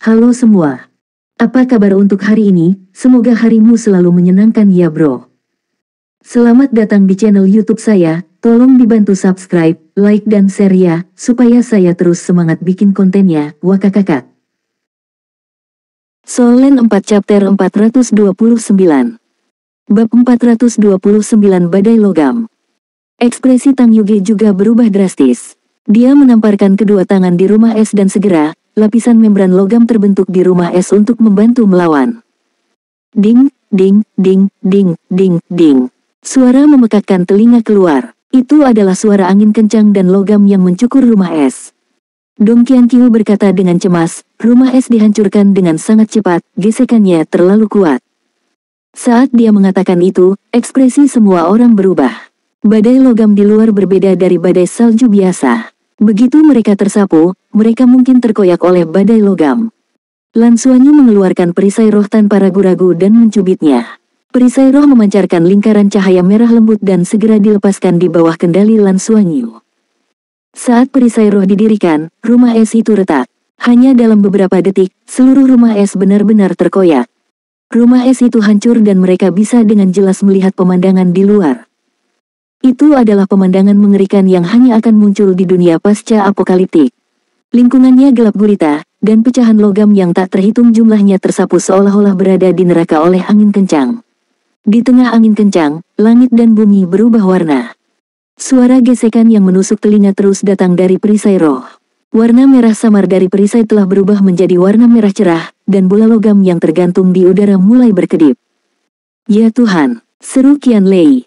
Halo semua. Apa kabar untuk hari ini? Semoga harimu selalu menyenangkan ya bro. Selamat datang di channel YouTube saya. Tolong dibantu subscribe, like dan share ya, supaya saya terus semangat bikin kontennya. Wakakakak. Solen 4 chapter 429. Bab 429 Badai Logam. Ekspresi Tang Yuge juga berubah drastis. Dia menamparkan kedua tangan di rumah es dan segera, lapisan membran logam terbentuk di rumah es untuk membantu melawan. Ding, ding, ding, ding, ding, ding. Suara memekakkan telinga keluar. Itu adalah suara angin kencang dan logam yang mencukur rumah es. Dong Qianqiu berkata dengan cemas, rumah es dihancurkan dengan sangat cepat, gesekannya terlalu kuat. Saat dia mengatakan itu, ekspresi semua orang berubah. Badai logam di luar berbeda dari badai salju biasa. Begitu mereka tersapu, mereka mungkin terkoyak oleh badai logam. Lan Xuanyu mengeluarkan perisai roh tanpa ragu-ragu dan mencubitnya. Perisai roh memancarkan lingkaran cahaya merah lembut dan segera dilepaskan di bawah kendali Lan Xuanyu. Saat perisai roh didirikan, rumah es itu retak. Hanya dalam beberapa detik, seluruh rumah es benar-benar terkoyak. Rumah es itu hancur dan mereka bisa dengan jelas melihat pemandangan di luar. Itu adalah pemandangan mengerikan yang hanya akan muncul di dunia pasca apokaliptik. Lingkungannya gelap gulita, dan pecahan logam yang tak terhitung jumlahnya tersapu seolah-olah berada di neraka oleh angin kencang. Di tengah angin kencang, langit dan bumi berubah warna. Suara gesekan yang menusuk telinga terus datang dari perisai roh. Warna merah samar dari perisai telah berubah menjadi warna merah cerah, dan bola logam yang tergantung di udara mulai berkedip. Ya Tuhan, seru Qian Lei.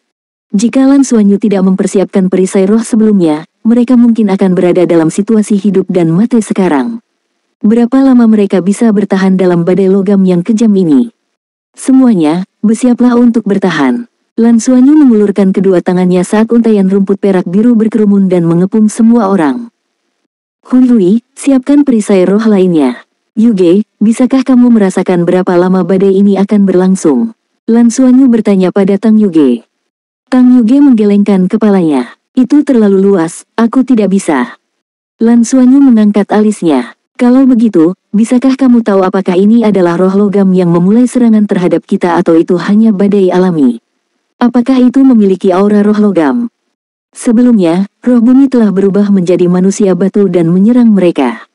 Jika Lan Xuanyu tidak mempersiapkan perisai roh sebelumnya, mereka mungkin akan berada dalam situasi hidup dan mati sekarang. Berapa lama mereka bisa bertahan dalam badai logam yang kejam ini? Semuanya, bersiaplah untuk bertahan. Lan Xuanyu mengulurkan kedua tangannya saat untaian rumput perak biru berkerumun dan mengepung semua orang. Hui, siapkan perisai roh lainnya. Yuge, bisakah kamu merasakan berapa lama badai ini akan berlangsung? Lan Xuanyu bertanya pada Tang Yuge. Tang Yuge menggelengkan kepalanya. Itu terlalu luas, aku tidak bisa. Lan Xuanyu mengangkat alisnya. Kalau begitu, bisakah kamu tahu apakah ini adalah roh logam yang memulai serangan terhadap kita atau itu hanya badai alami? Apakah itu memiliki aura roh logam? Sebelumnya, roh bumi telah berubah menjadi manusia batu dan menyerang mereka.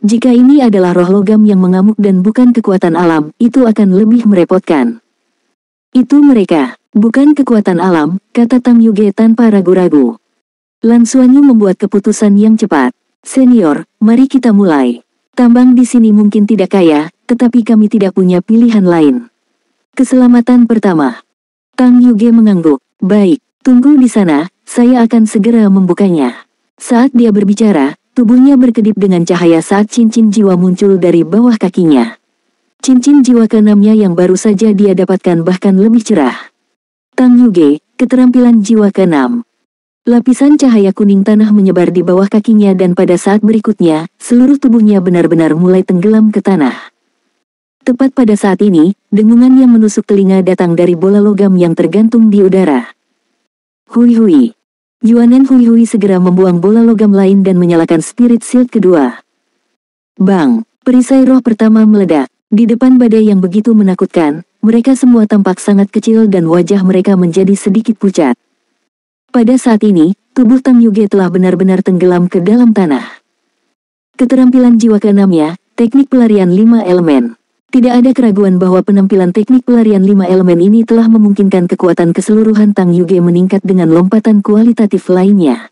Jika ini adalah roh logam yang mengamuk dan bukan kekuatan alam, itu akan lebih merepotkan. Itu mereka. Bukan kekuatan alam, kata Tang Yuge tanpa ragu-ragu. Lan Xuanyu membuat keputusan yang cepat. Senior, mari kita mulai. Tambang di sini mungkin tidak kaya, tetapi kami tidak punya pilihan lain. Keselamatan pertama. Tang Yuge mengangguk. Baik, tunggu di sana, saya akan segera membukanya. Saat dia berbicara, tubuhnya berkedip dengan cahaya saat cincin jiwa muncul dari bawah kakinya. Cincin jiwa keenamnya yang baru saja dia dapatkan bahkan lebih cerah. Tang Yuge, keterampilan jiwa ke-6. Lapisan cahaya kuning tanah menyebar di bawah kakinya dan pada saat berikutnya, seluruh tubuhnya benar-benar mulai tenggelam ke tanah. Tepat pada saat ini, dengungan yang menusuk telinga datang dari bola logam yang tergantung di udara. Hui. Yuanen Hui segera membuang bola logam lain dan menyalakan spirit shield kedua. Bang, perisai roh pertama meledak. Di depan badai yang begitu menakutkan, mereka semua tampak sangat kecil dan wajah mereka menjadi sedikit pucat. Pada saat ini, tubuh Tang Yuge telah benar-benar tenggelam ke dalam tanah. Keterampilan jiwa ke-6-nya, teknik pelarian 5 elemen. Tidak ada keraguan bahwa penampilan teknik pelarian 5 elemen ini telah memungkinkan kekuatan keseluruhan Tang Yuge meningkat dengan lompatan kualitatif lainnya.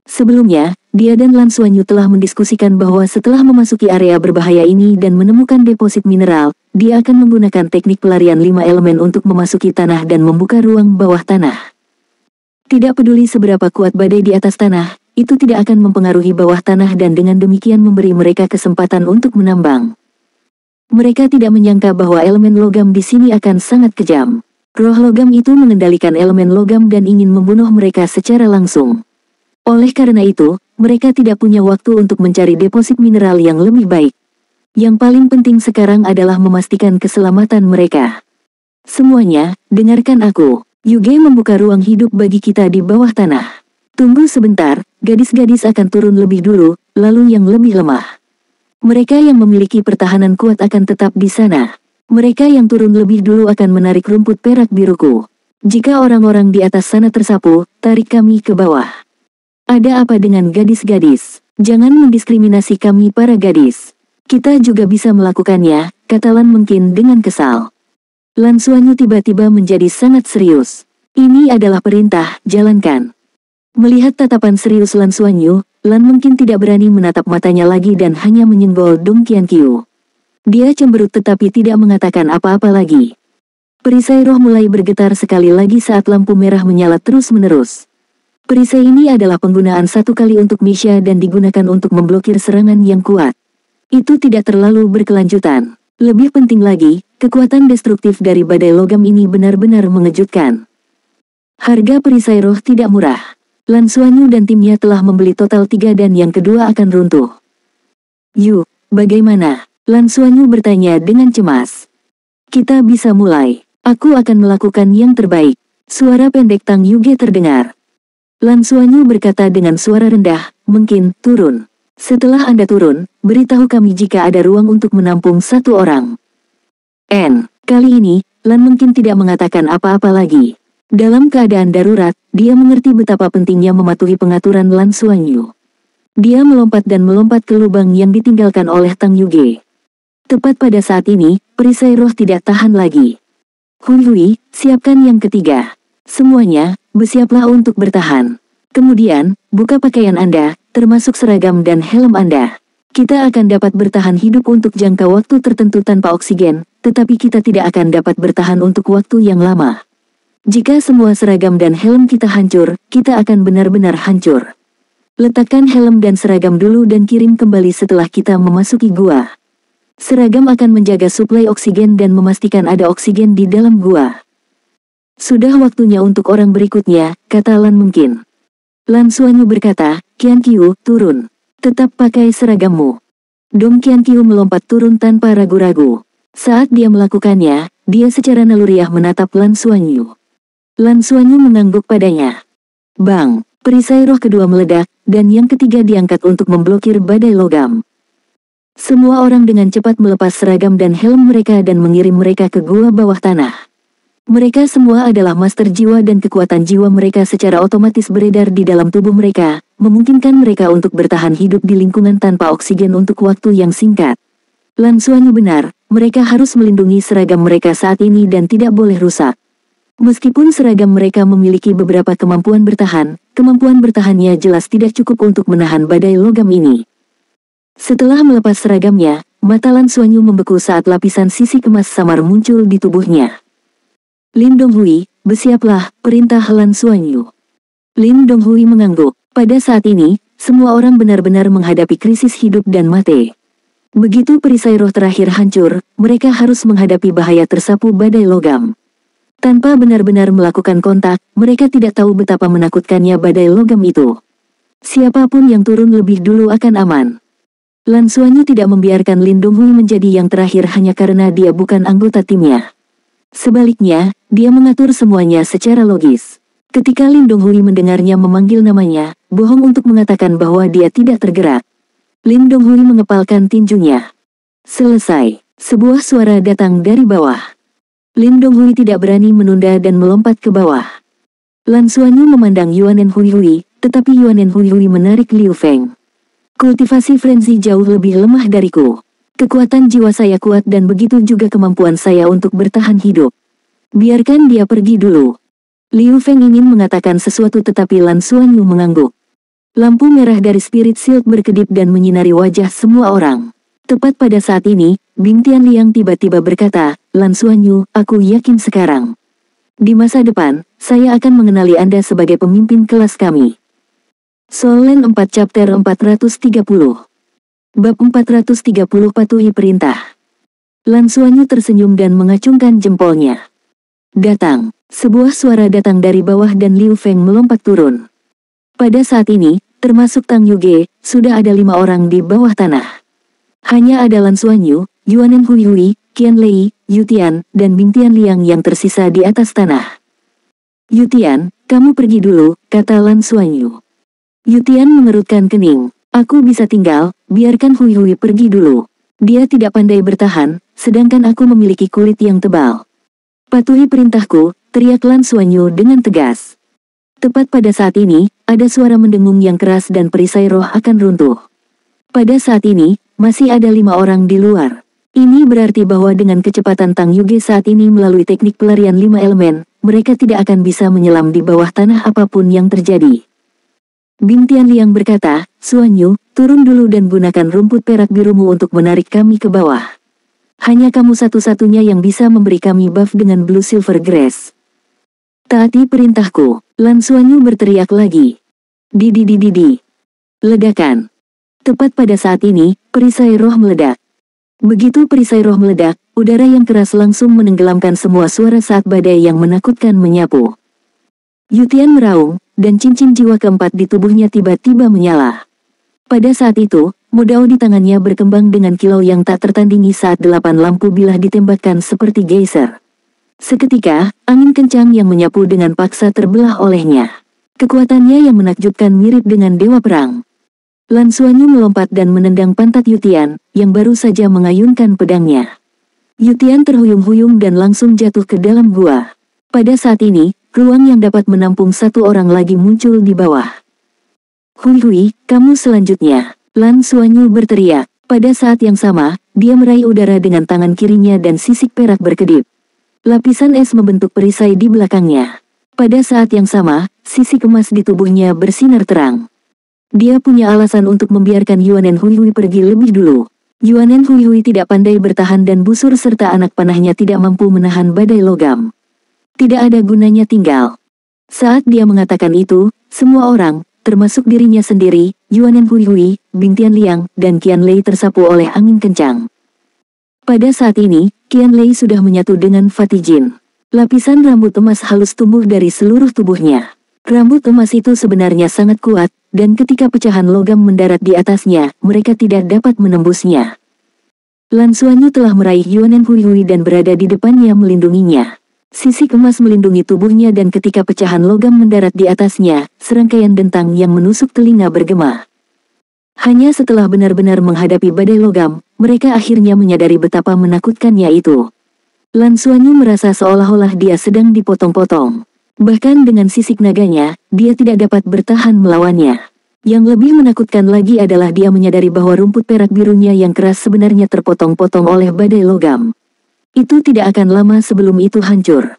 Sebelumnya, dia dan Lan Xuanyu telah mendiskusikan bahwa setelah memasuki area berbahaya ini dan menemukan deposit mineral, dia akan menggunakan teknik pelarian 5 elemen untuk memasuki tanah dan membuka ruang bawah tanah. Tidak peduli seberapa kuat badai di atas tanah, itu tidak akan mempengaruhi bawah tanah dan dengan demikian memberi mereka kesempatan untuk menambang. Mereka tidak menyangka bahwa elemen logam di sini akan sangat kejam. Roh logam itu mengendalikan elemen logam dan ingin membunuh mereka secara langsung. Oleh karena itu, mereka tidak punya waktu untuk mencari deposit mineral yang lebih baik. Yang paling penting sekarang adalah memastikan keselamatan mereka. Semuanya, dengarkan aku. Yuge membuka ruang hidup bagi kita di bawah tanah. Tunggu sebentar, gadis-gadis akan turun lebih dulu, lalu yang lebih lemah. Mereka yang memiliki pertahanan kuat akan tetap di sana. Mereka yang turun lebih dulu akan menarik rumput perak biruku. Jika orang-orang di atas sana tersapu, tarik kami ke bawah. Ada apa dengan gadis-gadis? Jangan mendiskriminasi kami para gadis. Kita juga bisa melakukannya, kata Lan Mengkin dengan kesal. Lan Xuanyu tiba-tiba menjadi sangat serius. Ini adalah perintah, jalankan. Melihat tatapan serius Lan Xuanyu, Lan Mengkin tidak berani menatap matanya lagi dan hanya menyenggol Dong Qianqiu. Dia cemberut tetapi tidak mengatakan apa-apa lagi. Perisai roh mulai bergetar sekali lagi saat lampu merah menyala terus-menerus. Perisai ini adalah penggunaan satu kali untuk Misha dan digunakan untuk memblokir serangan yang kuat. Itu tidak terlalu berkelanjutan. Lebih penting lagi, kekuatan destruktif dari badai logam ini benar-benar mengejutkan. Harga perisai roh tidak murah. Lan Xuanyu dan timnya telah membeli total 3 dan yang kedua akan runtuh. Yu, bagaimana? Lan Xuanyu bertanya dengan cemas. Kita bisa mulai. Aku akan melakukan yang terbaik. Suara pendek Tang Yuge terdengar. Lan Xuanyu berkata dengan suara rendah, mungkin, turun. Setelah Anda turun, beritahu kami jika ada ruang untuk menampung satu orang. Kali ini, Lan mungkin tidak mengatakan apa-apa lagi. Dalam keadaan darurat, dia mengerti betapa pentingnya mematuhi pengaturan Lan Xuanyu. Dia melompat dan melompat ke lubang yang ditinggalkan oleh Tang Yuge. Tepat pada saat ini, perisai roh tidak tahan lagi. Hui, siapkan yang ketiga. Semuanya, bersiaplah untuk bertahan. Kemudian, buka pakaian Anda, termasuk seragam dan helm Anda. Kita akan dapat bertahan hidup untuk jangka waktu tertentu tanpa oksigen, tetapi kita tidak akan dapat bertahan untuk waktu yang lama. Jika semua seragam dan helm kita hancur, kita akan benar-benar hancur. Letakkan helm dan seragam dulu dan kirim kembali setelah kita memasuki gua. Seragam akan menjaga suplai oksigen dan memastikan ada oksigen di dalam gua. Sudah waktunya untuk orang berikutnya, kata Lan Mengkin. Lan Xuanyu berkata, Qianqiu, turun. Tetap pakai seragammu. Dong Qianqiu melompat turun tanpa ragu-ragu. Saat dia melakukannya, dia secara naluriah menatap Lan Xuanyu. Lan Xuanyu mengangguk padanya. Bang, perisai roh kedua meledak, dan yang ketiga diangkat untuk memblokir badai logam. Semua orang dengan cepat melepas seragam dan helm mereka dan mengirim mereka ke gua bawah tanah. Mereka semua adalah master jiwa dan kekuatan jiwa mereka secara otomatis beredar di dalam tubuh mereka, memungkinkan mereka untuk bertahan hidup di lingkungan tanpa oksigen untuk waktu yang singkat. Lan Xuanyu benar, mereka harus melindungi seragam mereka saat ini dan tidak boleh rusak. Meskipun seragam mereka memiliki beberapa kemampuan bertahannya jelas tidak cukup untuk menahan badai logam ini. Setelah melepas seragamnya, mata Lan Xuanyu membeku saat lapisan sisik emas samar muncul di tubuhnya. Lin Donghui, bersiaplah, perintah Lan Xuanyu. Lin Donghui mengangguk. Pada saat ini, semua orang benar-benar menghadapi krisis hidup dan mati. Begitu perisai roh terakhir hancur, mereka harus menghadapi bahaya tersapu badai logam. Tanpa benar-benar melakukan kontak, mereka tidak tahu betapa menakutkannya badai logam itu. Siapapun yang turun lebih dulu akan aman. Lan Xuanyu tidak membiarkan Lin Donghui menjadi yang terakhir hanya karena dia bukan anggota timnya. Sebaliknya, dia mengatur semuanya secara logis. Ketika Lin Donghui mendengarnya memanggil namanya, bohong untuk mengatakan bahwa dia tidak tergerak. Lin Donghui mengepalkan tinjunya. Selesai. Sebuah suara datang dari bawah. Lin Donghui tidak berani menunda dan melompat ke bawah. Lan Xuanyu memandang Yuanen Hui, tetapi Yuanen Hui menarik Liu Feng. Kultivasi frenzy jauh lebih lemah dariku. Kekuatan jiwa saya kuat dan begitu juga kemampuan saya untuk bertahan hidup. Biarkan dia pergi dulu. Liu Feng ingin mengatakan sesuatu tetapi Lan Xuanyu mengangguk. Lampu merah dari Spirit Shield berkedip dan menyinari wajah semua orang. Tepat pada saat ini, Bing Tianliang tiba-tiba berkata, Lan Xuanyu, aku yakin sekarang. Di masa depan, saya akan mengenali Anda sebagai pemimpin kelas kami. Soul Land 4 Chapter 430. Bab 430 Patuhi Perintah. Lan Xuanyu tersenyum dan mengacungkan jempolnya. Datang. Sebuah suara datang dari bawah dan Liu Feng melompat turun. Pada saat ini, termasuk Tang Yuge, sudah ada 5 orang di bawah tanah. Hanya ada Lan Xuanyu, Yuanen Hui, Qian Lei, Yu Tian, dan Bing Tianliang yang tersisa di atas tanah. Yu Tian, kamu pergi dulu, kata Lan Xuanyu. Yu Tian mengerutkan kening. Aku bisa tinggal, biarkan Hui Hui pergi dulu. Dia tidak pandai bertahan, sedangkan aku memiliki kulit yang tebal. Patuhi perintahku, teriak Lan Xuanyu dengan tegas. Tepat pada saat ini, ada suara mendengung yang keras dan perisai roh akan runtuh. Pada saat ini, masih ada 5 orang di luar. Ini berarti bahwa dengan kecepatan Tang Yuge saat ini melalui teknik pelarian 5 elemen, mereka tidak akan bisa menyelam di bawah tanah apapun yang terjadi. Bing Tianliang berkata, Xuanyu, turun dulu dan gunakan rumput perak birumu untuk menarik kami ke bawah. Hanya kamu satu-satunya yang bisa memberi kami buff dengan Blue Silver Grace. Taati perintahku, Lan Xuanyu berteriak lagi. Di. Ledakan. Tepat pada saat ini, perisai roh meledak. Begitu perisai roh meledak, udara yang keras langsung menenggelamkan semua suara saat badai yang menakutkan menyapu. Yutian meraung, dan cincin jiwa keempat di tubuhnya tiba-tiba menyala. Pada saat itu, modao di tangannya berkembang dengan kilau yang tak tertandingi saat 8 lampu bilah ditembakkan seperti geyser. Seketika, angin kencang yang menyapu dengan paksa terbelah olehnya. Kekuatannya yang menakjubkan mirip dengan dewa perang. Lan Xuanyu melompat dan menendang pantat Yutian, yang baru saja mengayunkan pedangnya. Yutian terhuyung-huyung dan langsung jatuh ke dalam gua. Pada saat ini, ruang yang dapat menampung 1 orang lagi muncul di bawah. Hui Hui, kamu selanjutnya, Lan Xuanyu berteriak. Pada saat yang sama, dia meraih udara dengan tangan kirinya dan sisik perak berkedip. Lapisan es membentuk perisai di belakangnya. Pada saat yang sama, sisik emas di tubuhnya bersinar terang. Dia punya alasan untuk membiarkan Yuanen Hui Hui pergi lebih dulu. Yuanen Hui Hui tidak pandai bertahan dan busur serta anak panahnya tidak mampu menahan badai logam. Tidak ada gunanya tinggal. Saat dia mengatakan itu, semua orang, termasuk dirinya sendiri, Yuanen Hui Hui, Bing Tianliang, dan Qian Lei tersapu oleh angin kencang. Pada saat ini, Qian Lei sudah menyatu dengan Fatih Jin. Lapisan rambut emas halus tumbuh dari seluruh tubuhnya. Rambut emas itu sebenarnya sangat kuat, dan ketika pecahan logam mendarat di atasnya, mereka tidak dapat menembusnya. Lan Xuanyu telah meraih Yuanen Hui Hui dan berada di depannya melindunginya. Sisik emas melindungi tubuhnya dan ketika pecahan logam mendarat di atasnya, serangkaian dentang yang menusuk telinga bergema. Hanya setelah benar-benar menghadapi badai logam, mereka akhirnya menyadari betapa menakutkannya itu. Lan Xuanyu merasa seolah-olah dia sedang dipotong-potong. Bahkan dengan sisik naganya, dia tidak dapat bertahan melawannya. Yang lebih menakutkan lagi adalah dia menyadari bahwa rumput perak birunya yang keras sebenarnya terpotong-potong oleh badai logam. Itu tidak akan lama sebelum itu hancur.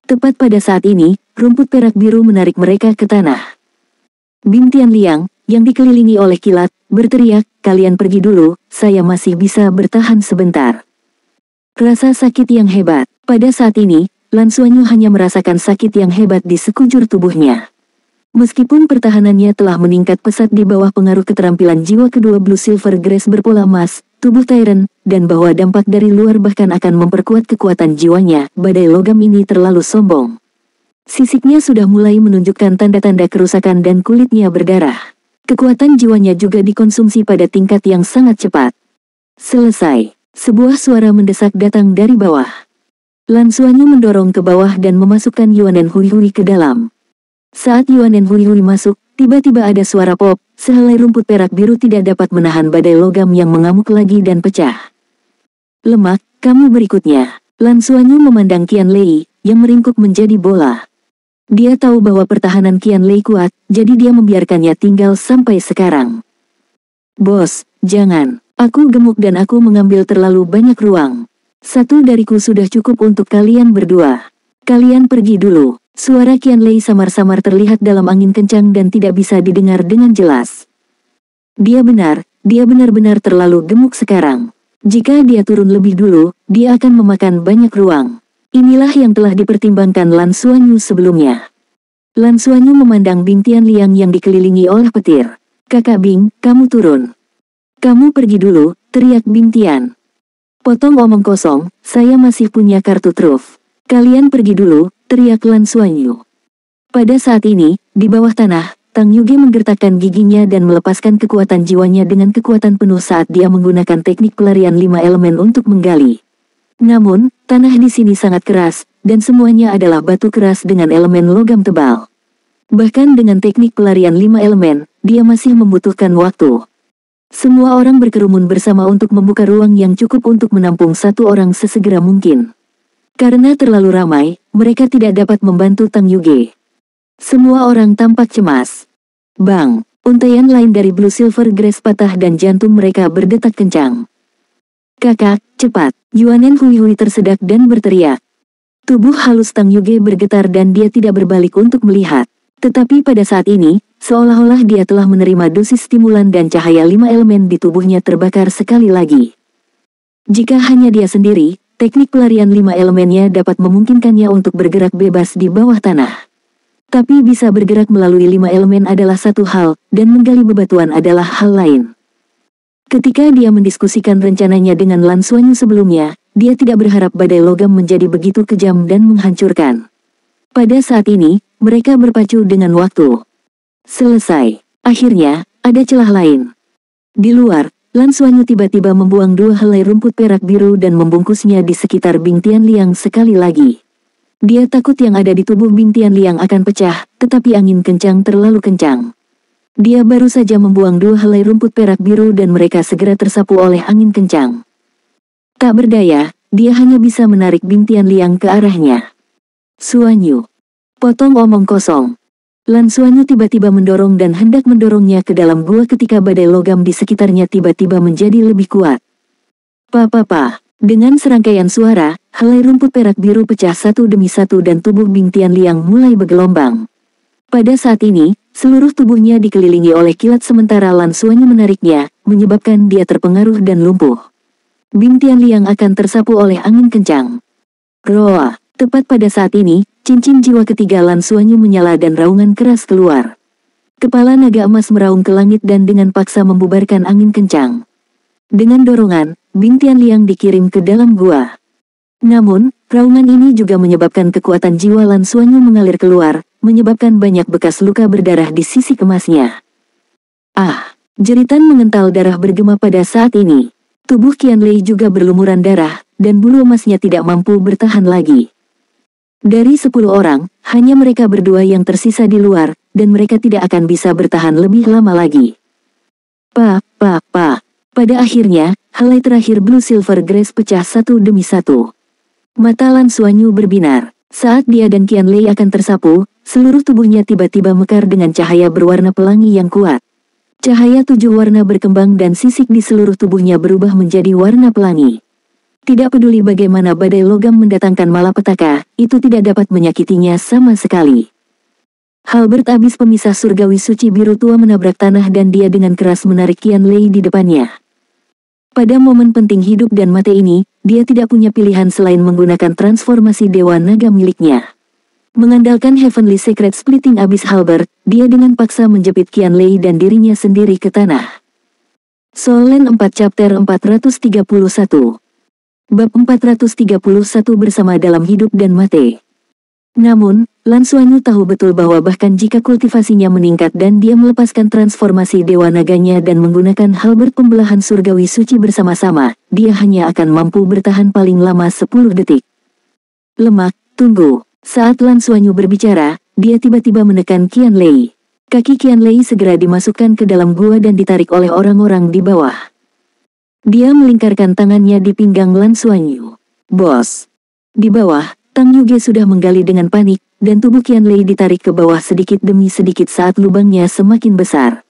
Tepat pada saat ini, rumput perak biru menarik mereka ke tanah. Bing Tianliang, yang dikelilingi oleh kilat, berteriak, kalian pergi dulu, saya masih bisa bertahan sebentar. Rasa sakit yang hebat. Pada saat ini, Lan Xuanyu hanya merasakan sakit yang hebat di sekujur tubuhnya. Meskipun pertahanannya telah meningkat pesat di bawah pengaruh keterampilan jiwa kedua Blue Silver Grace berpola emas, tubuh Tyrant, dan bahwa dampak dari luar bahkan akan memperkuat kekuatan jiwanya, badai logam ini terlalu sombong. Sisiknya sudah mulai menunjukkan tanda-tanda kerusakan dan kulitnya berdarah. Kekuatan jiwanya juga dikonsumsi pada tingkat yang sangat cepat. Selesai. Sebuah suara mendesak datang dari bawah. Lan Xuanyu mendorong ke bawah dan memasukkan Yuanen Hui Hui ke dalam. Saat Yuanen Hui Hui masuk, tiba-tiba ada suara pop, sehelai rumput perak biru tidak dapat menahan badai logam yang mengamuk lagi dan pecah. Lemak, kamu berikutnya. Lan Xuanyu memandang Qian Lei, yang meringkuk menjadi bola. Dia tahu bahwa pertahanan Qian Lei kuat, jadi dia membiarkannya tinggal sampai sekarang. Bos, jangan. Aku gemuk dan aku mengambil terlalu banyak ruang. Satu dariku sudah cukup untuk kalian berdua. Kalian pergi dulu. Suara Qian Lei samar-samar terlihat dalam angin kencang dan tidak bisa didengar dengan jelas. Dia benar-benar terlalu gemuk sekarang. Jika dia turun lebih dulu, dia akan memakan banyak ruang. Inilah yang telah dipertimbangkan Lan Xuanyu sebelumnya. Lan Xuanyu memandang Bing Tianliang yang dikelilingi oleh petir. Kakak Bing, kamu turun. Kamu pergi dulu, teriak Bing Tian. Potong omong kosong, saya masih punya kartu truf. Kalian pergi dulu, teriak Lan Xuanyu. Pada saat ini, di bawah tanah, Tang Yuge menggertakkan giginya dan melepaskan kekuatan jiwanya dengan kekuatan penuh saat dia menggunakan teknik pelarian 5 elemen untuk menggali. Namun, tanah di sini sangat keras, dan semuanya adalah batu keras dengan elemen logam tebal. Bahkan dengan teknik pelarian 5 elemen, dia masih membutuhkan waktu. Semua orang berkerumun bersama untuk membuka ruang yang cukup untuk menampung satu orang sesegera mungkin. Karena terlalu ramai, mereka tidak dapat membantu Tang Yuge. Semua orang tampak cemas. Bang! Untaian lain dari Blue Silver Grace patah dan jantung mereka berdetak kencang. Kakak, cepat! Yuanen Hui tersedak dan berteriak. Tubuh halus Tang Yuge bergetar dan dia tidak berbalik untuk melihat. Tetapi pada saat ini, seolah-olah dia telah menerima dosis stimulan dan cahaya 5 elemen di tubuhnya terbakar sekali lagi. Jika hanya dia sendiri, teknik pelarian 5 elemennya dapat memungkinkannya untuk bergerak bebas di bawah tanah. Tapi bisa bergerak melalui 5 elemen adalah satu hal, dan menggali bebatuan adalah hal lain. Ketika dia mendiskusikan rencananya dengan Lan Xuanyu sebelumnya, dia tidak berharap badai logam menjadi begitu kejam dan menghancurkan. Pada saat ini, mereka berpacu dengan waktu. Selesai. Akhirnya, ada celah lain. Di luar, Lan Xuanyu tiba-tiba membuang 2 helai rumput perak biru dan membungkusnya di sekitar Bing Tianliang sekali lagi. Dia takut yang ada di tubuh Bing Tianliang akan pecah, tetapi angin kencang terlalu kencang. Dia baru saja membuang 2 helai rumput perak biru dan mereka segera tersapu oleh angin kencang. Tak berdaya, dia hanya bisa menarik Bing Tianliang ke arahnya. Xuanyu. Potong omong kosong. Lan Xuanyu tiba-tiba mendorong dan hendak mendorongnya ke dalam gua ketika badai logam di sekitarnya tiba-tiba menjadi lebih kuat. Pa. Dengan serangkaian suara, helai rumput perak biru pecah satu demi satu dan tubuh Bing Tianliang mulai bergelombang. Pada saat ini, seluruh tubuhnya dikelilingi oleh kilat sementara Lan Xuanyu menariknya, menyebabkan dia terpengaruh dan lumpuh. Bing Tianliang akan tersapu oleh angin kencang. Roa, tepat pada saat ini, cincin jiwa ketiga Lan Xuanyu menyala dan raungan keras keluar. Kepala naga emas meraung ke langit dan dengan paksa membubarkan angin kencang. Dengan dorongan, Bing Tianliang dikirim ke dalam gua. Namun, raungan ini juga menyebabkan kekuatan jiwa Lan Xuanyu mengalir keluar, menyebabkan banyak bekas luka berdarah di sisi emasnya. Ah! Jeritan mengental darah bergema pada saat ini. Tubuh Qianlei juga berlumuran darah, dan bulu emasnya tidak mampu bertahan lagi. Dari 10 orang, hanya mereka berdua yang tersisa di luar, dan mereka tidak akan bisa bertahan lebih lama lagi. Pa. Pada akhirnya, helai terakhir Blue Silver Grace pecah satu demi satu. Mata Lan Xuanyu berbinar. Saat dia dan Qianlei akan tersapu, seluruh tubuhnya tiba-tiba mekar dengan cahaya berwarna pelangi yang kuat. Cahaya 7 warna berkembang dan sisik di seluruh tubuhnya berubah menjadi warna pelangi. Tidak peduli bagaimana badai logam mendatangkan malapetaka, itu tidak dapat menyakitinya sama sekali. Halberd abis pemisah surgawi suci biru tua menabrak tanah dan dia dengan keras menarik Qianlei di depannya. Pada momen penting hidup dan mati ini, dia tidak punya pilihan selain menggunakan transformasi Dewa Naga miliknya. Mengandalkan Heavenly Secret Splitting Abyss Halberd, dia dengan paksa menjepit Qianlei dan dirinya sendiri ke tanah. Soul Land 4 Chapter 431. Bab 431 bersama dalam hidup dan mati. Namun, Lan Xuanyu tahu betul bahwa bahkan jika kultivasinya meningkat dan dia melepaskan transformasi Dewa Naganya dan menggunakan halberd pembelahan surgawi suci bersama-sama, dia hanya akan mampu bertahan paling lama 10 detik. Lemak, tunggu. Saat Lan Xuanyu berbicara, dia tiba-tiba menekan Qianlei. Kaki Qianlei segera dimasukkan ke dalam gua dan ditarik oleh orang-orang di bawah. Dia melingkarkan tangannya di pinggang Lan Xuanyu. Bos. Di bawah, Tang Yuge sudah menggali dengan panik, dan tubuh Qianlei ditarik ke bawah sedikit demi sedikit saat lubangnya semakin besar.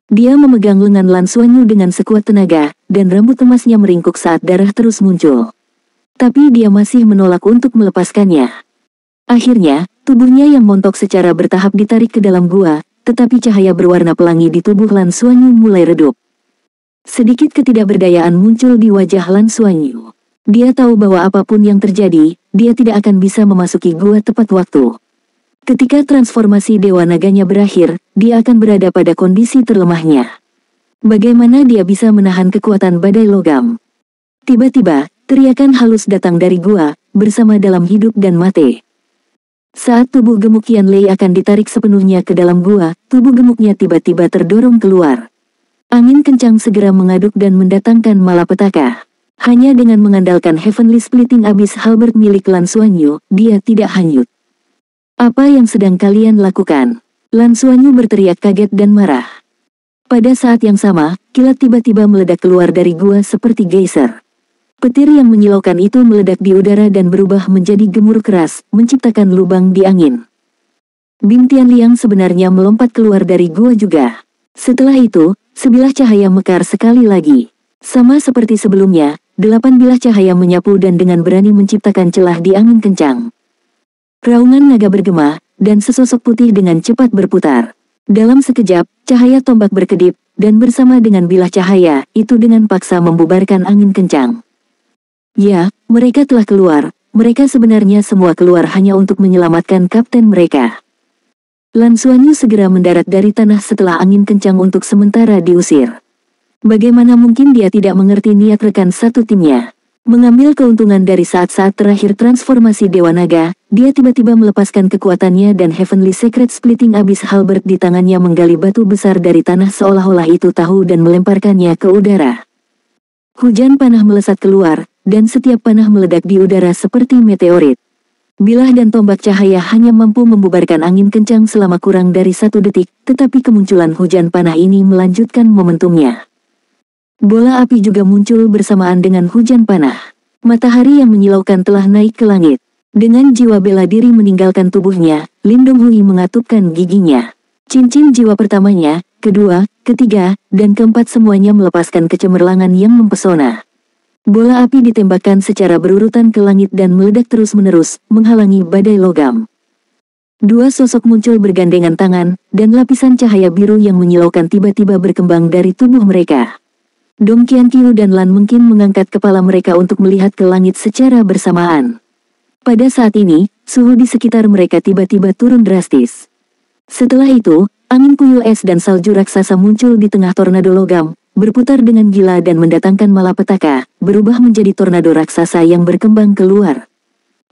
Dia memegang lengan Lan Xuanyu dengan sekuat tenaga, dan rambut emasnya meringkuk saat darah terus muncul. Tapi dia masih menolak untuk melepaskannya. Akhirnya, tubuhnya yang montok secara bertahap ditarik ke dalam gua, tetapi cahaya berwarna pelangi di tubuh Lan Xuanyu mulai redup. Sedikit ketidakberdayaan muncul di wajah Lan Xuanyu. Dia tahu bahwa apapun yang terjadi, dia tidak akan bisa memasuki gua tepat waktu. Ketika transformasi Dewa Naganya berakhir, dia akan berada pada kondisi terlemahnya. Bagaimana dia bisa menahan kekuatan badai logam? Tiba-tiba, teriakan halus datang dari gua, bersama dalam hidup dan mati. Saat tubuh gemuk Qianlei akan ditarik sepenuhnya ke dalam gua, tubuh gemuknya tiba-tiba terdorong keluar. Angin kencang segera mengaduk dan mendatangkan malapetaka. Hanya dengan mengandalkan Heavenly Splitting Abyss Halberd milik Lan Xuanyu, dia tidak hanyut. Apa yang sedang kalian lakukan? Lan Xuanyu berteriak kaget dan marah. Pada saat yang sama, kilat tiba-tiba meledak keluar dari gua seperti geyser. Petir yang menyilaukan itu meledak di udara dan berubah menjadi gemuruh keras, menciptakan lubang di angin. Bing Tianliang sebenarnya melompat keluar dari gua juga. Setelah itu, sebilah cahaya mekar sekali lagi. Sama seperti sebelumnya, 8 bilah cahaya menyapu dan dengan berani menciptakan celah di angin kencang. Raungan naga bergema, dan sesosok putih dengan cepat berputar. Dalam sekejap, cahaya tombak berkedip, dan bersama dengan bilah cahaya, itu dengan paksa membubarkan angin kencang. Ya, mereka telah keluar. Mereka sebenarnya semua keluar hanya untuk menyelamatkan kapten mereka. Lan Xuanyu segera mendarat dari tanah setelah angin kencang untuk sementara diusir. Bagaimana mungkin dia tidak mengerti niat rekan satu timnya? Mengambil keuntungan dari saat-saat terakhir transformasi Dewa Naga, dia tiba-tiba melepaskan kekuatannya dan Heavenly Secret Splitting Abyss Halberd di tangannya menggali batu besar dari tanah seolah-olah itu tahu dan melemparkannya ke udara. Hujan panah melesat keluar, dan setiap panah meledak di udara seperti meteorit. Bilah dan tombak cahaya hanya mampu membubarkan angin kencang selama kurang dari 1 detik, tetapi kemunculan hujan panah ini melanjutkan momentumnya. Bola api juga muncul bersamaan dengan hujan panah. Matahari yang menyilaukan telah naik ke langit. Dengan jiwa bela diri meninggalkan tubuhnya, Lin Donghui mengatupkan giginya. Cincin jiwa pertamanya, kedua, ketiga, dan keempat semuanya melepaskan kecemerlangan yang mempesona. Bola api ditembakkan secara berurutan ke langit dan meledak terus-menerus, menghalangi badai logam. Dua sosok muncul bergandengan tangan, dan lapisan cahaya biru yang menyilaukan tiba-tiba berkembang dari tubuh mereka. Dong Qianqiu dan Lan mungkin mengangkat kepala mereka untuk melihat ke langit secara bersamaan. Pada saat ini, suhu di sekitar mereka tiba-tiba turun drastis. Setelah itu, angin puyuh es dan salju raksasa muncul di tengah tornado logam, berputar dengan gila dan mendatangkan malapetaka, berubah menjadi tornado raksasa yang berkembang keluar.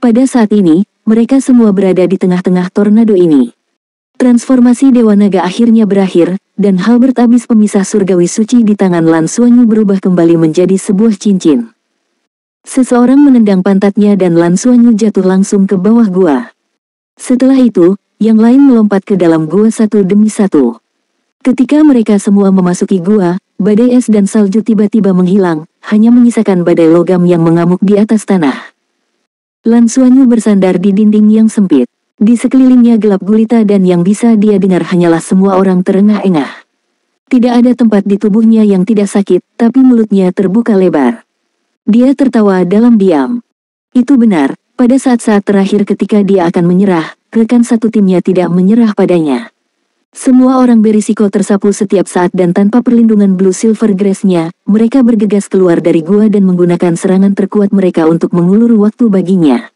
Pada saat ini, mereka semua berada di tengah-tengah tornado ini. Transformasi Dewa Naga akhirnya berakhir, dan halberd abis pemisah surgawi suci di tangan Lan Xuanyu berubah kembali menjadi sebuah cincin. Seseorang menendang pantatnya dan Lan Xuanyu jatuh langsung ke bawah gua. Setelah itu, yang lain melompat ke dalam gua satu demi satu. Ketika mereka semua memasuki gua, badai es dan salju tiba-tiba menghilang, hanya menyisakan badai logam yang mengamuk di atas tanah. Lan Xuanyu bersandar di dinding yang sempit. Di sekelilingnya gelap gulita dan yang bisa dia dengar hanyalah semua orang terengah-engah. Tidak ada tempat di tubuhnya yang tidak sakit, tapi mulutnya terbuka lebar. Dia tertawa dalam diam. Itu benar, pada saat-saat terakhir ketika dia akan menyerah, rekan satu timnya tidak menyerah padanya. Semua orang berisiko tersapu setiap saat dan tanpa perlindungan Blue Silver Grace-nya, mereka bergegas keluar dari gua dan menggunakan serangan terkuat mereka untuk mengulur waktu baginya.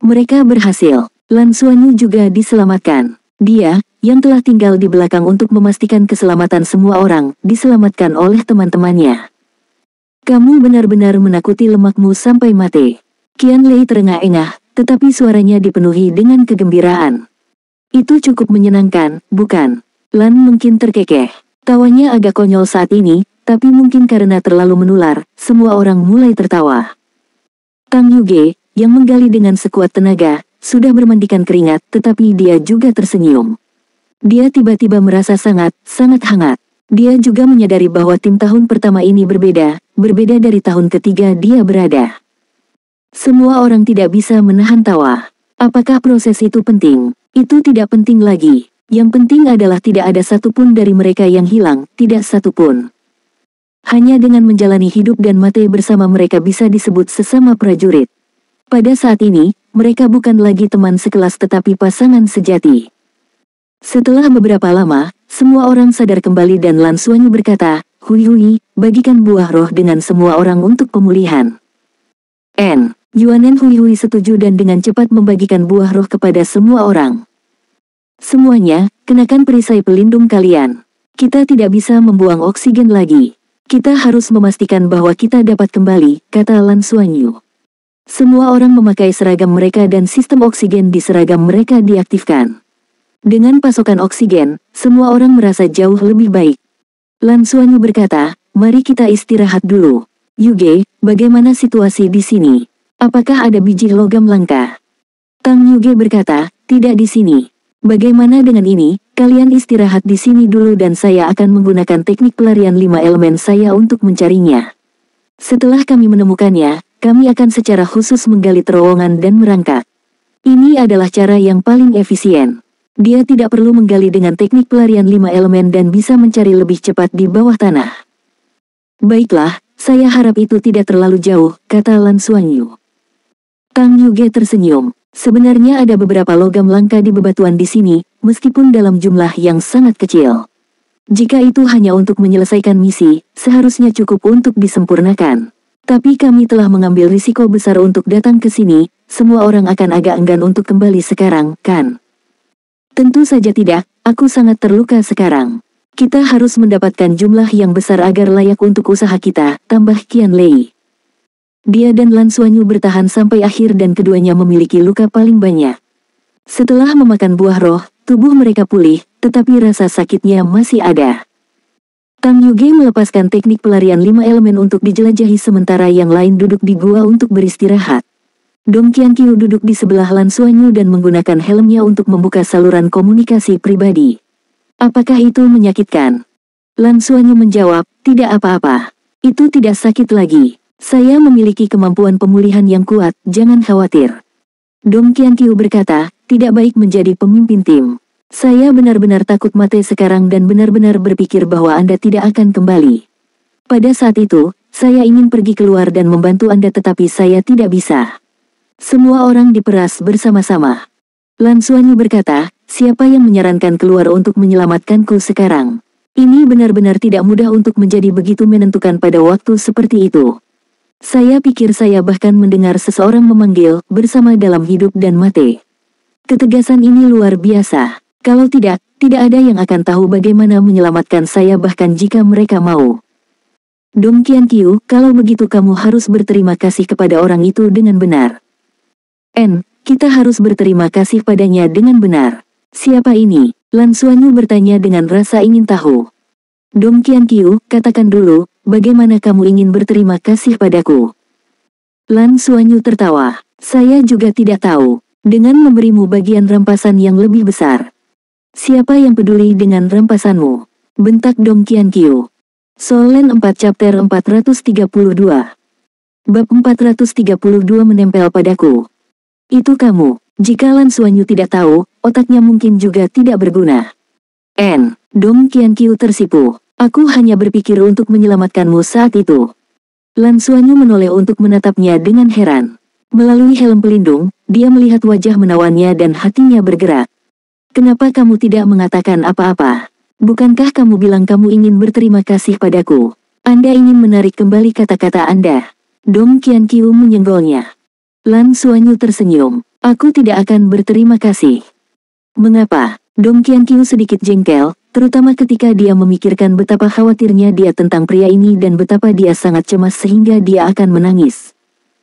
Mereka berhasil. Lan Xuanyu juga diselamatkan. Dia, yang telah tinggal di belakang untuk memastikan keselamatan semua orang, diselamatkan oleh teman-temannya. Kamu benar-benar menakuti lemakmu sampai mati. Qian Lei terengah-engah, tetapi suaranya dipenuhi dengan kegembiraan. Itu cukup menyenangkan, bukan? Lan mungkin terkekeh. Tawanya agak konyol saat ini, tapi mungkin karena terlalu menular, semua orang mulai tertawa. Tang Yuge, yang menggali dengan sekuat tenaga, sudah bermandikan keringat, tetapi dia juga tersenyum. Dia tiba-tiba merasa sangat hangat. Dia juga menyadari bahwa tim tahun pertama ini berbeda dari tahun ketiga dia berada. Semua orang tidak bisa menahan tawa. Apakah proses itu penting? Itu tidak penting lagi. Yang penting adalah tidak ada satupun dari mereka yang hilang, tidak satupun. Hanya dengan menjalani hidup dan mati bersama mereka bisa disebut sesama prajurit. Pada saat ini, mereka bukan lagi teman sekelas tetapi pasangan sejati. Setelah beberapa lama, semua orang sadar kembali dan Lan Xuanyu berkata, "Hui, bagikan buah roh dengan semua orang untuk pemulihan." Yuanen Hui setuju dan dengan cepat membagikan buah roh kepada semua orang. Semuanya, kenakan perisai pelindung kalian. Kita tidak bisa membuang oksigen lagi. Kita harus memastikan bahwa kita dapat kembali, kata Lan Xuanyu. Semua orang memakai seragam mereka dan sistem oksigen di seragam mereka diaktifkan. Dengan pasokan oksigen, semua orang merasa jauh lebih baik. Lan Xuanyu berkata, "Mari kita istirahat dulu. Yuge, bagaimana situasi di sini? Apakah ada biji logam langka?" Tang Yuge berkata, "Tidak di sini. Bagaimana dengan ini?" Kalian istirahat di sini dulu dan saya akan menggunakan teknik pelarian 5 elemen saya untuk mencarinya. Setelah kami menemukannya, kami akan secara khusus menggali terowongan dan merangkak. Ini adalah cara yang paling efisien. Dia tidak perlu menggali dengan teknik pelarian 5 elemen dan bisa mencari lebih cepat di bawah tanah. Baiklah, saya harap itu tidak terlalu jauh, kata Lan Xuanyu. Tang Yuge tersenyum. Sebenarnya ada beberapa logam langka di bebatuan di sini, meskipun dalam jumlah yang sangat kecil. Jika itu hanya untuk menyelesaikan misi, seharusnya cukup untuk disempurnakan. Tapi kami telah mengambil risiko besar untuk datang ke sini, semua orang akan agak enggan untuk kembali sekarang, kan? Tentu saja tidak, aku sangat terluka sekarang. Kita harus mendapatkan jumlah yang besar agar layak untuk usaha kita, tambah Qian Lei. Dia dan Lan Xuanyu bertahan sampai akhir dan keduanya memiliki luka paling banyak. Setelah memakan buah roh, tubuh mereka pulih, tetapi rasa sakitnya masih ada. Tang Yuge melepaskan teknik pelarian 5 elemen untuk dijelajahi sementara yang lain duduk di gua untuk beristirahat. Dong Qianqiu duduk di sebelah Lan Xuanyu dan menggunakan helmnya untuk membuka saluran komunikasi pribadi. Apakah itu menyakitkan? Lan Xuanyu menjawab, tidak apa-apa. Itu tidak sakit lagi. Saya memiliki kemampuan pemulihan yang kuat, jangan khawatir. Dong Qianqiu berkata, tidak baik menjadi pemimpin tim. Saya benar-benar takut mati sekarang dan benar-benar berpikir bahwa Anda tidak akan kembali. Pada saat itu, saya ingin pergi keluar dan membantu Anda tetapi saya tidak bisa. Semua orang diperas bersama-sama. Lan Xuanyu berkata, siapa yang menyarankan keluar untuk menyelamatkanku sekarang? Ini benar-benar tidak mudah untuk menjadi begitu menentukan pada waktu seperti itu. Saya pikir saya bahkan mendengar seseorang memanggil, bersama dalam hidup dan mati. Ketegasan ini luar biasa. Kalau tidak, tidak ada yang akan tahu bagaimana menyelamatkan saya bahkan jika mereka mau. Dong Qianqiu, kalau begitu kamu harus berterima kasih kepada orang itu dengan benar. Kita harus berterima kasih padanya dengan benar. Siapa ini? Lan Xuanyu bertanya dengan rasa ingin tahu. Dong Qianqiu, katakan dulu, bagaimana kamu ingin berterima kasih padaku? Lan Xuanyu tertawa. Saya juga tidak tahu. Dengan memberimu bagian rampasan yang lebih besar. Siapa yang peduli dengan rampasanmu? Bentak Dong Qianqiu. Solen 4 chapter 432. Bab 432 menempel padaku. Itu kamu. Jika Lan Xuanyu tidak tahu, otaknya mungkin juga tidak berguna. Dong Qianqiu tersipu. Aku hanya berpikir untuk menyelamatkanmu saat itu. Lan Xuanyu menoleh untuk menatapnya dengan heran. Melalui helm pelindung, dia melihat wajah menawannya dan hatinya bergerak. Kenapa kamu tidak mengatakan apa-apa? Bukankah kamu bilang kamu ingin berterima kasih padaku? Anda ingin menarik kembali kata-kata Anda. Dong Qianqiu menyenggolnya. Lan Xuanyu tersenyum. Aku tidak akan berterima kasih. Mengapa? Dong Qianqiu sedikit jengkel, terutama ketika dia memikirkan betapa khawatirnya dia tentang pria ini dan betapa dia sangat cemas sehingga dia akan menangis.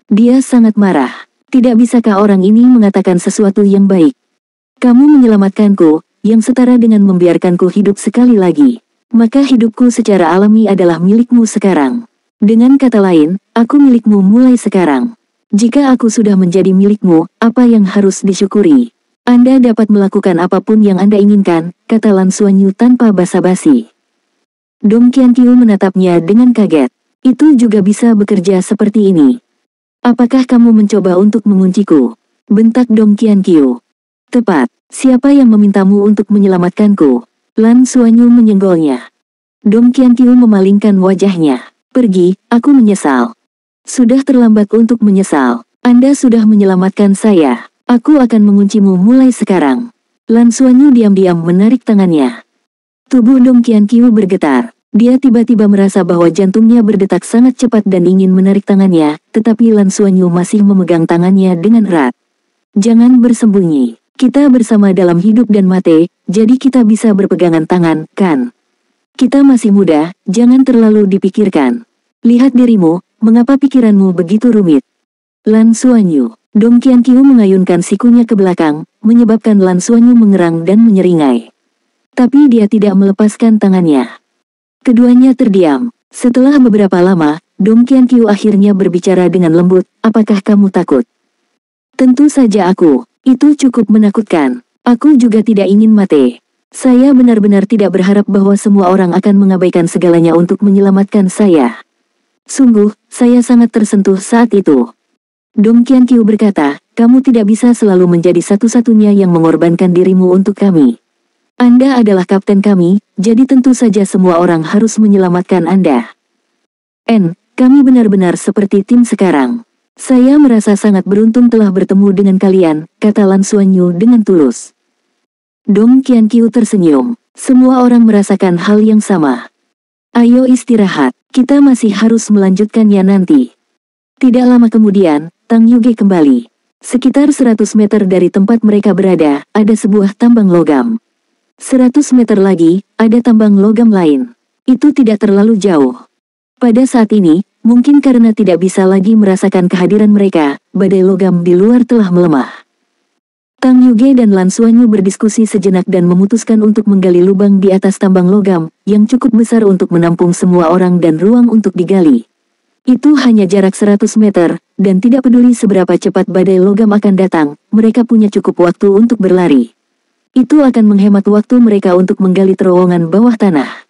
Dia sangat marah. Tidak bisakah orang ini mengatakan sesuatu yang baik? Kamu menyelamatkanku, yang setara dengan membiarkanku hidup sekali lagi. Maka hidupku secara alami adalah milikmu sekarang. Dengan kata lain, aku milikmu mulai sekarang. Jika aku sudah menjadi milikmu, apa yang harus disyukuri? Anda dapat melakukan apapun yang Anda inginkan, kata Lan Xuanyu tanpa basa-basi. Dong Qianqiu menatapnya dengan kaget. Itu juga bisa bekerja seperti ini. Apakah kamu mencoba untuk mengunciku? Bentak Dong Qianqiu. Tepat, siapa yang memintamu untuk menyelamatkanku? Lan Xuanyu menyenggolnya. Dong Qianqiu memalingkan wajahnya. Pergi, aku menyesal. Sudah terlambat untuk menyesal. Anda sudah menyelamatkan saya. Aku akan menguncimu mulai sekarang. Lan Xuanyu diam-diam menarik tangannya. Tubuh Dong Qianqiu bergetar. Dia tiba-tiba merasa bahwa jantungnya berdetak sangat cepat dan ingin menarik tangannya, tetapi Lan Xuanyu masih memegang tangannya dengan erat. Jangan bersembunyi. Kita bersama dalam hidup dan mati, jadi kita bisa berpegangan tangan, kan? Kita masih muda, jangan terlalu dipikirkan. Lihat dirimu, mengapa pikiranmu begitu rumit? Lan Xuanyu. Dong Qianqiu mengayunkan sikunya ke belakang, menyebabkan Lan Xuanyu mengerang dan menyeringai. Tapi dia tidak melepaskan tangannya. Keduanya terdiam. Setelah beberapa lama, Dong Qianqiu akhirnya berbicara dengan lembut, apakah kamu takut? Tentu saja aku. Itu cukup menakutkan. Aku juga tidak ingin mati. Saya benar-benar tidak berharap bahwa semua orang akan mengabaikan segalanya untuk menyelamatkan saya. Sungguh, saya sangat tersentuh saat itu. Dong Qianqiu berkata, kamu tidak bisa selalu menjadi satu-satunya yang mengorbankan dirimu untuk kami. Anda adalah kapten kami, jadi tentu saja semua orang harus menyelamatkan Anda. Kami benar-benar seperti tim sekarang. Saya merasa sangat beruntung telah bertemu dengan kalian, kata Lan Xuanyu dengan tulus. Dong Qianqiu tersenyum. Semua orang merasakan hal yang sama. Ayo istirahat, kita masih harus melanjutkannya nanti. Tidak lama kemudian, Tang Yuge kembali. Sekitar 100 meter dari tempat mereka berada, ada sebuah tambang logam. 100 meter lagi, ada tambang logam lain. Itu tidak terlalu jauh. Pada saat ini, mungkin karena tidak bisa lagi merasakan kehadiran mereka, badai logam di luar telah melemah. Tang Yuge dan Lan Xuanyu berdiskusi sejenak dan memutuskan untuk menggali lubang di atas tambang logam, yang cukup besar untuk menampung semua orang dan ruang untuk digali. Itu hanya jarak 100 meter, dan tidak peduli seberapa cepat badai logam akan datang, mereka punya cukup waktu untuk berlari. Itu akan menghemat waktu mereka untuk menggali terowongan bawah tanah.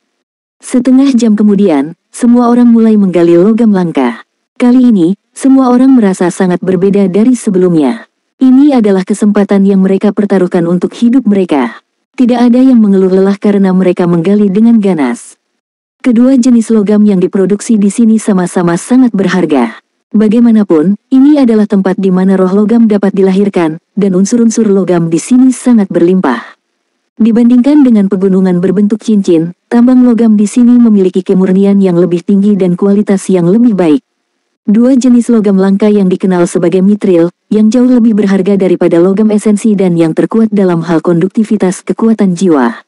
Setengah jam kemudian, semua orang mulai menggali logam langka. Kali ini, semua orang merasa sangat berbeda dari sebelumnya. Ini adalah kesempatan yang mereka pertaruhkan untuk hidup mereka. Tidak ada yang mengeluh lelah karena mereka menggali dengan ganas. Kedua jenis logam yang diproduksi di sini sama-sama sangat berharga. Bagaimanapun, ini adalah tempat di mana roh logam dapat dilahirkan, dan unsur-unsur logam di sini sangat berlimpah. Dibandingkan dengan pegunungan berbentuk cincin, tambang logam di sini memiliki kemurnian yang lebih tinggi dan kualitas yang lebih baik. Dua jenis logam langka yang dikenal sebagai mithril, yang jauh lebih berharga daripada logam esensi dan yang terkuat dalam hal konduktivitas kekuatan jiwa.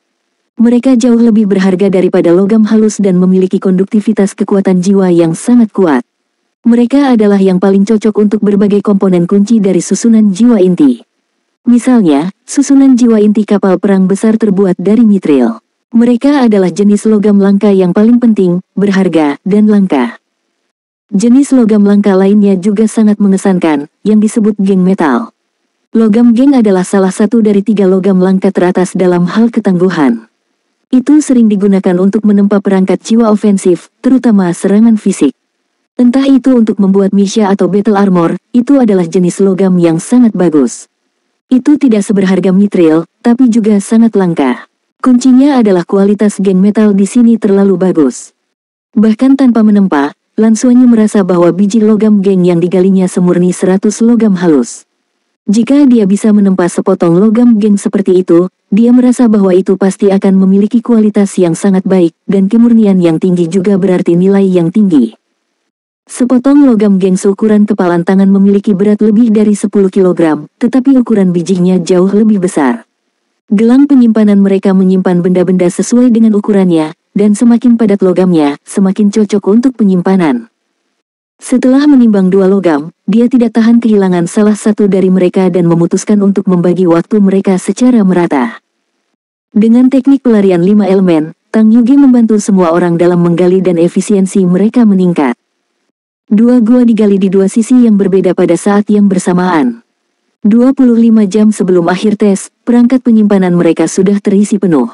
Mereka jauh lebih berharga daripada logam halus dan memiliki konduktivitas kekuatan jiwa yang sangat kuat. Mereka adalah yang paling cocok untuk berbagai komponen kunci dari susunan jiwa inti. Misalnya, susunan jiwa inti kapal perang besar terbuat dari mithril. Mereka adalah jenis logam langka yang paling penting, berharga, dan langka. Jenis logam langka lainnya juga sangat mengesankan, yang disebut geng metal. Logam geng adalah salah satu dari 3 logam langka teratas dalam hal ketangguhan. Itu sering digunakan untuk menempa perangkat jiwa ofensif, terutama serangan fisik. Entah itu untuk membuat misha atau battle armor, itu adalah jenis logam yang sangat bagus. Itu tidak seberharga mithril, tapi juga sangat langka. Kuncinya adalah kualitas geng metal di sini terlalu bagus. Bahkan tanpa menempa, Lan Xuanyu merasa bahwa biji logam geng yang digalinya semurni 100 logam halus. Jika dia bisa menempa sepotong logam geng seperti itu, dia merasa bahwa itu pasti akan memiliki kualitas yang sangat baik, dan kemurnian yang tinggi juga berarti nilai yang tinggi. Sepotong logam geng seukuran kepalan tangan memiliki berat lebih dari 10 kg, tetapi ukuran bijinya jauh lebih besar. Gelang penyimpanan mereka menyimpan benda-benda sesuai dengan ukurannya, dan semakin padat logamnya, semakin cocok untuk penyimpanan. Setelah menimbang 2 logam, dia tidak tahan kehilangan salah satu dari mereka dan memutuskan untuk membagi waktu mereka secara merata. Dengan teknik pelarian 5 elemen, Tang Yuge membantu semua orang dalam menggali dan efisiensi mereka meningkat. 2 gua digali di 2 sisi yang berbeda pada saat yang bersamaan. 25 jam sebelum akhir tes, perangkat penyimpanan mereka sudah terisi penuh.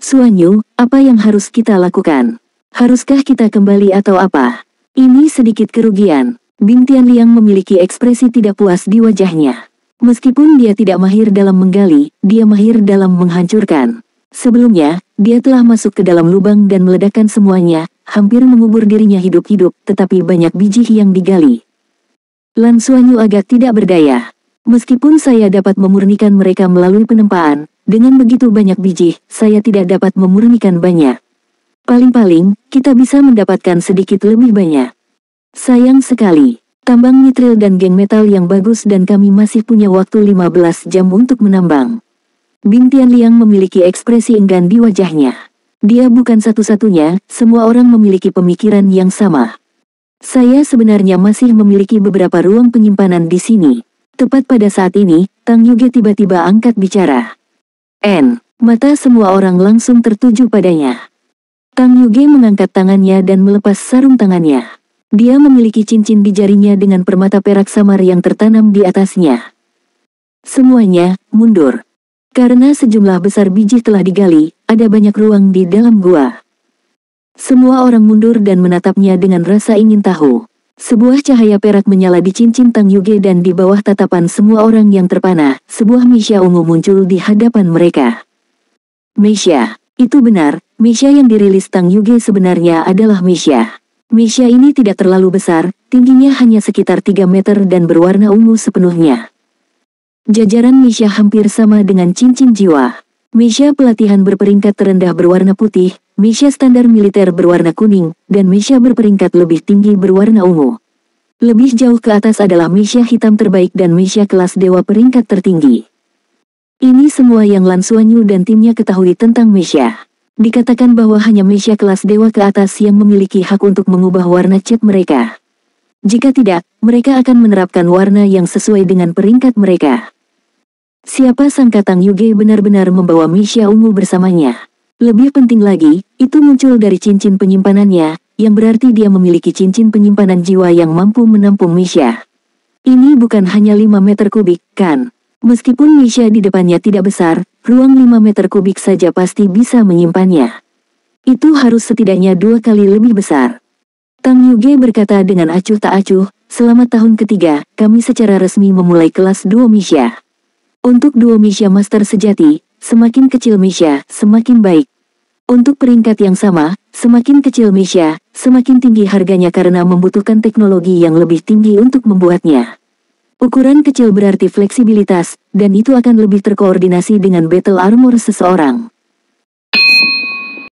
Xuanyu, apa yang harus kita lakukan? Haruskah kita kembali atau apa? Ini sedikit kerugian. Bing Tianliang memiliki ekspresi tidak puas di wajahnya. Meskipun dia tidak mahir dalam menggali, dia mahir dalam menghancurkan. Sebelumnya, dia telah masuk ke dalam lubang dan meledakkan semuanya, hampir mengubur dirinya hidup-hidup, tetapi banyak biji yang digali. Lan Xuanyu agak tidak berdaya. Meskipun saya dapat memurnikan mereka melalui penempaan, dengan begitu banyak biji, saya tidak dapat memurnikan banyak. Paling-paling, kita bisa mendapatkan sedikit lebih banyak. Sayang sekali, tambang mithril dan geng metal yang bagus dan kami masih punya waktu 15 jam untuk menambang. Bing Tianliang memiliki ekspresi enggan di wajahnya. Dia bukan satu-satunya, semua orang memiliki pemikiran yang sama. Saya sebenarnya masih memiliki beberapa ruang penyimpanan di sini. Tepat pada saat ini, Tang Yuge tiba-tiba angkat bicara. Mata semua orang langsung tertuju padanya. Tang Yuge mengangkat tangannya dan melepas sarung tangannya. Dia memiliki cincin di jarinya dengan permata perak samar yang tertanam di atasnya. Semuanya, mundur. Karena sejumlah besar biji telah digali, ada banyak ruang di dalam gua. Semua orang mundur dan menatapnya dengan rasa ingin tahu. Sebuah cahaya perak menyala di cincin Tang Yuge dan di bawah tatapan semua orang yang terpana, sebuah mesia ungu muncul di hadapan mereka. Mesia. Itu benar, mesia yang dirilis Tang Yuge sebenarnya adalah mesia. Mesia ini tidak terlalu besar, tingginya hanya sekitar 3 meter dan berwarna ungu sepenuhnya. Jajaran mesia hampir sama dengan cincin jiwa. Mesia pelatihan berperingkat terendah berwarna putih, mesia standar militer berwarna kuning, dan mesia berperingkat lebih tinggi berwarna ungu. Lebih jauh ke atas adalah mesia hitam terbaik dan mesia kelas dewa peringkat tertinggi. Ini semua yang Lan Xuanyu dan timnya ketahui tentang mesia. Dikatakan bahwa hanya mesia kelas dewa ke atas yang memiliki hak untuk mengubah warna cat mereka. Jika tidak, mereka akan menerapkan warna yang sesuai dengan peringkat mereka. Siapa sangka Tang Yuge benar-benar membawa mesia ungu bersamanya. Lebih penting lagi, itu muncul dari cincin penyimpanannya, yang berarti dia memiliki cincin penyimpanan jiwa yang mampu menampung mesia. Ini bukan hanya 5 meter kubik, kan? Meskipun mesia di depannya tidak besar, ruang 5 meter kubik saja pasti bisa menyimpannya. Itu harus setidaknya 2 kali lebih besar. Tang Yuge berkata dengan acuh tak acuh, "Selamat tahun ketiga, kami secara resmi memulai kelas duo mesia. Untuk duo mesia master sejati, semakin kecil mesia, semakin baik. Untuk peringkat yang sama, semakin kecil mesia, semakin tinggi harganya karena membutuhkan teknologi yang lebih tinggi untuk membuatnya. Ukuran kecil berarti fleksibilitas, dan itu akan lebih terkoordinasi dengan battle armor seseorang.